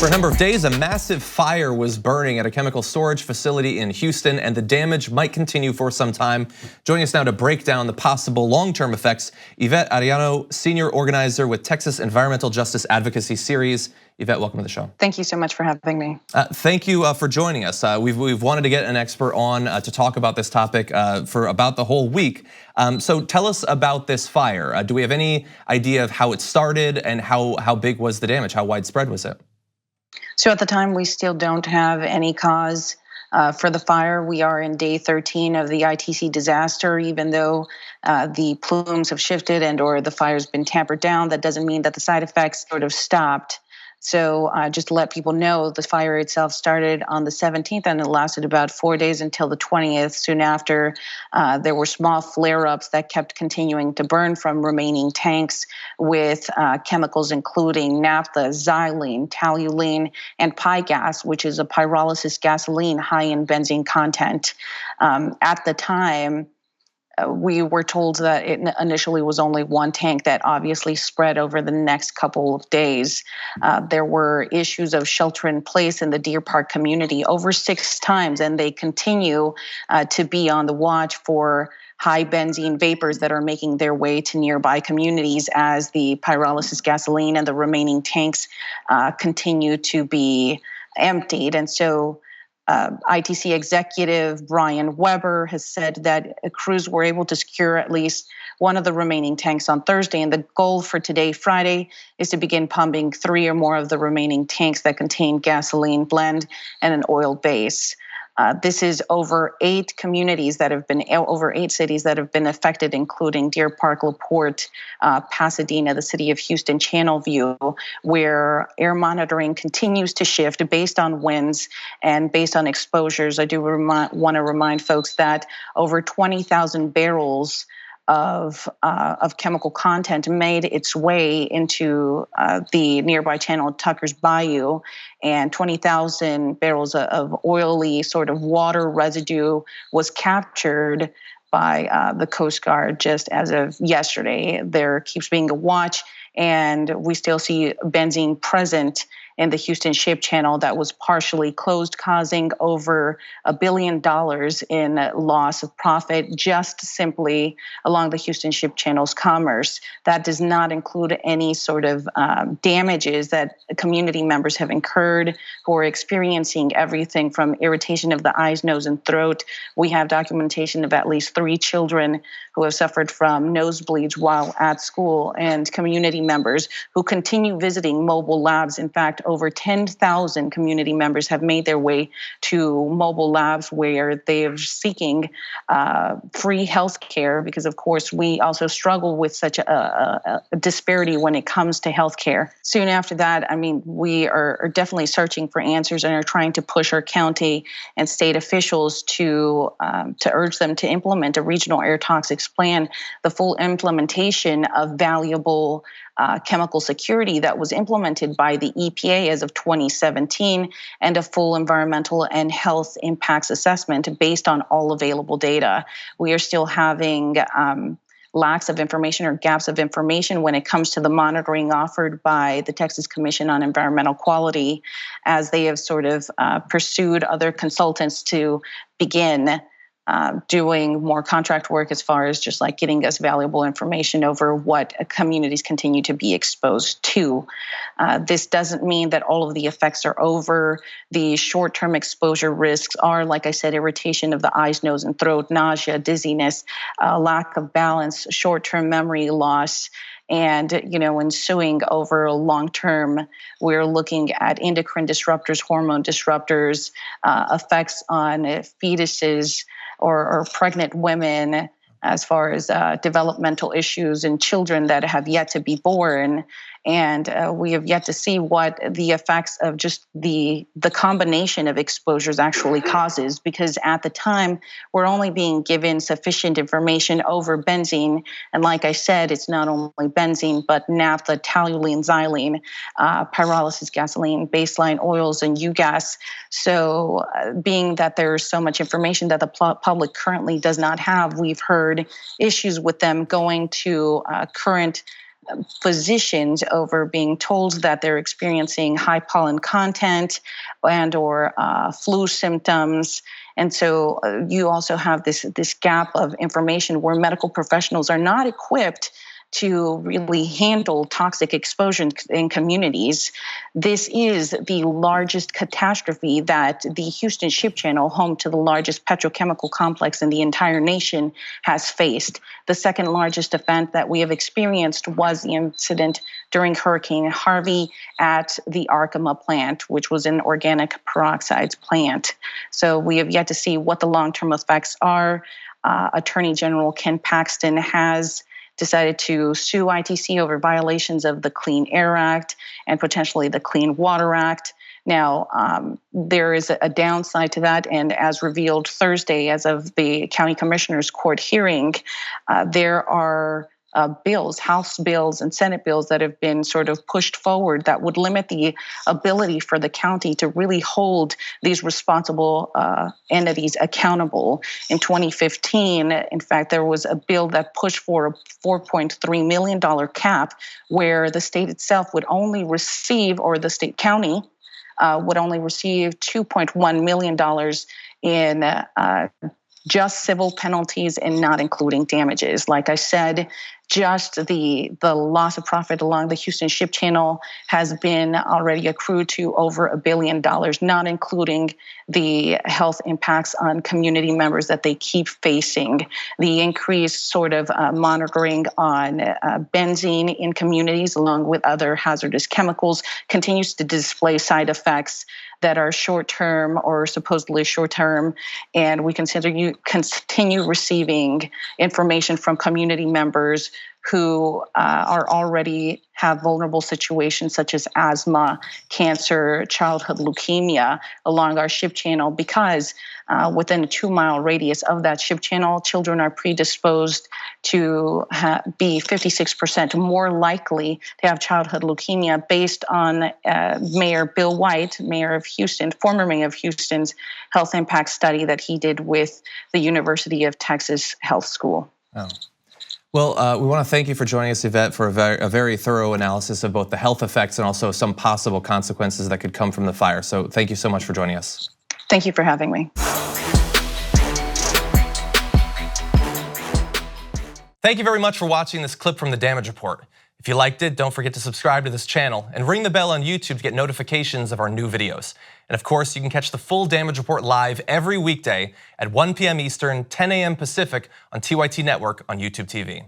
For a number of days, a massive fire was burning at a chemical storage facility in Houston, and the damage might continue for some time. Joining us now to break down the possible long-term effects, Yvette Arellano, senior organizer with Texas Environmental Justice Advocacy Series. Yvette, welcome to the show. Thank you so much for having me. Thank you for joining us. We've wanted to get an expert on to talk about this topic for about the whole week. So tell us about this fire. Do we have any idea of how it started and how big was the damage? How widespread was it? So at the time, we still don't have any cause for the fire. We are in day 13 of the ITC disaster. Even though the plumes have shifted and or the fire's been tampered down, that doesn't mean that the side effects sort of stopped. So just to let people know, the fire itself started on the 17th and it lasted about 4 days until the 20th. Soon after, there were small flare-ups that kept continuing to burn from remaining tanks with chemicals including naphtha, xylene, toluene, and gas, which is a pyrolysis gasoline high in benzene content. At the time, we were told that it initially was only one tank that obviously spread over the next couple of days. There were issues of shelter in place in the Deer Park community over 6 times, and they continue to be on the watch for high benzene vapors that are making their way to nearby communities as the pyrolysis gasoline and the remaining tanks continue to be emptied. And so ITC executive Brian Weber has said that crews were able to secure at least one of the remaining tanks on Thursday. And the goal for today, Friday, is to begin pumping 3 or more of the remaining tanks that contain gasoline blend and an oil base. This is over 8 communities that have been, over 8 cities that have been affected, including Deer Park, LaPorte, Pasadena, the city of Houston, Channelview, where air monitoring continues to shift based on winds and based on exposures. I do want to remind folks that over 20,000 barrels of chemical content made its way into the nearby channel Tucker's Bayou, and 20,000 barrels of oily sort of water residue was captured by the Coast Guard just as of yesterday. There keeps being a watch, and we still see benzene present in the Houston Ship Channel that was partially closed, causing over $1 billion in loss of profit just simply along the Houston Ship Channel's commerce. That does not include any sort of damages that community members have incurred who are experiencing everything from irritation of the eyes, nose, and throat. We have documentation of at least 3 children who have suffered from nosebleeds while at school, and community members who continue visiting mobile labs. In fact, over 10,000 community members have made their way to mobile labs where they're seeking free health care, because of course we also struggle with such a disparity when it comes to health care. Soon after that, I mean, we are definitely searching for answers and are trying to push our county and state officials to urge them to implement a regional air toxics plan, the full implementation of valuable chemical security that was implemented by the EPA as of 2017, and a full environmental and health impacts assessment based on all available data. We are still having lacks of information or gaps of information when it comes to the monitoring offered by the Texas Commission on Environmental Quality, as they have sort of pursued other consultants to begin doing more contract work as far as just like getting us valuable information over what communities continue to be exposed to. This doesn't mean that all of the effects are over. The short-term exposure risks are, like I said, irritation of the eyes, nose, and throat, nausea, dizziness, lack of balance, short-term memory loss, and ensuing over long term, we're looking at endocrine disruptors, hormone disruptors, effects on fetuses or pregnant women, as far as developmental issues in children that have yet to be born. And we have yet to see what the effects of just the combination of exposures actually causes, because at the time, we're only being given sufficient information over benzene. And like I said, it's not only benzene, but naphtha, toluene, xylene, pyrolysis gasoline, baseline oils, and UGAS. So being that there's so much information that the public currently does not have, we've heard issues with them going to current physicians over being told that they're experiencing high pollen content and or flu symptoms. And so you also have this gap of information where medical professionals are not equipped to really handle toxic exposure in communities. This is the largest catastrophe that the Houston Ship Channel, home to the largest petrochemical complex in the entire nation, has faced. The second largest event that we have experienced was the incident during Hurricane Harvey at the Arkema plant, which was an organic peroxides plant. So we have yet to see what the long-term effects are. Attorney General Ken Paxton has decided to sue ITC over violations of the Clean Air Act and potentially the Clean Water Act. Now, there is a downside to that, and as revealed Thursday, as of the County Commissioner's Court hearing, there are bills, House bills and Senate bills that have been sort of pushed forward that would limit the ability for the county to really hold these responsible entities accountable. In 2015, in fact, there was a bill that pushed for a $4.3 million cap where the state itself would only receive, or the state county would only receive $2.1 million in just civil penalties and not including damages. Like I said, just the loss of profit along the Houston Ship Channel has been already accrued to over $1 billion, not including the health impacts on community members that they keep facing. The increased sort of monitoring on benzene in communities, along with other hazardous chemicals, continues to display side effects that are short-term or supposedly short-term, and we continue receiving information from community members who are already have vulnerable situations such as asthma, cancer, childhood leukemia along our ship channel, because within a 2-mile radius of that ship channel, children are predisposed to be 56% more likely to have childhood leukemia, based on Mayor Bill White, former mayor of Houston's health impact study that he did with the University of Texas Health School. Oh. Well, we want to thank you for joining us, Yvette, for a very thorough analysis of both the health effects and also some possible consequences that could come from the fire. So thank you so much for joining us. Thank you for having me. Thank you very much for watching this clip from the Damage Report. If you liked it, don't forget to subscribe to this channel and ring the bell on YouTube to get notifications of our new videos. And of course, you can catch the full Damage Report live every weekday at 1 p.m. Eastern, 10 a.m. Pacific on TYT Network on YouTube TV.